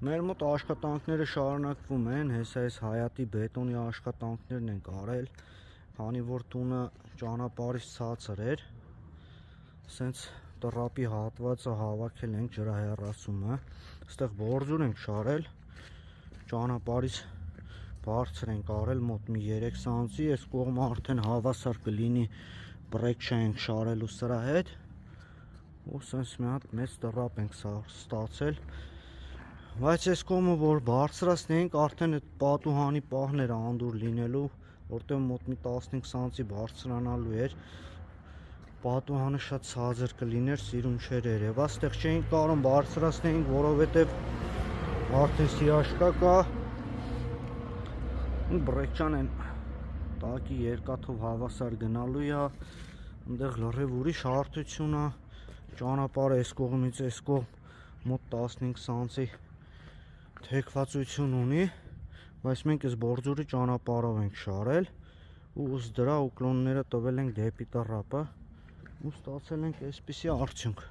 Մեր մոտ աշխատանքները շարունակվում են, հեսա այս հայատի բետոնի աշխատանքներն ենք արել, քանի որ տունը ճանապարհից ցածր էր, սենց տրապի հատվածը հավաքել ենք ջրահեռացումը, այստեղ բորձուր ենք շարել, ճանապարհից բարձր ենք արել մոտ մի 3 սանտի, այս կողմը արդեն հավասար կլինի բրեքշա ենք շարելու սրա հետ, ու սենց մի հատ մեծ տրապ ենք ստացել, բայց այս կողմը որ բարձրացնենք, արդեն այդ պատուհանի պահները անդուր լինելու, որտեղ մոտ մի 15 սանտի բարձրանալու էր, պատուհանը շատ ցածր կլիներ, սիրուն չէր երևա, այստեղ չէինք կարող բարձրացնենք, որովհետև արդեն սիաշկա կա, ու բրեքչան են տակի երկաթով հավասար գնալու է, այնտեղ լրիվ ուրիշ հարթություն է, ճանապարհը այս կողմից այս կողմ մոտ 15 սանտի թեքվածություն ունի, բայց մենք այս բորձուրի ճանապարհով ենք շարել ու ըստ դրա ուկլոնները տվել ենք դեպի տրապը ու ստացել ենք այսպիսի արդյունք։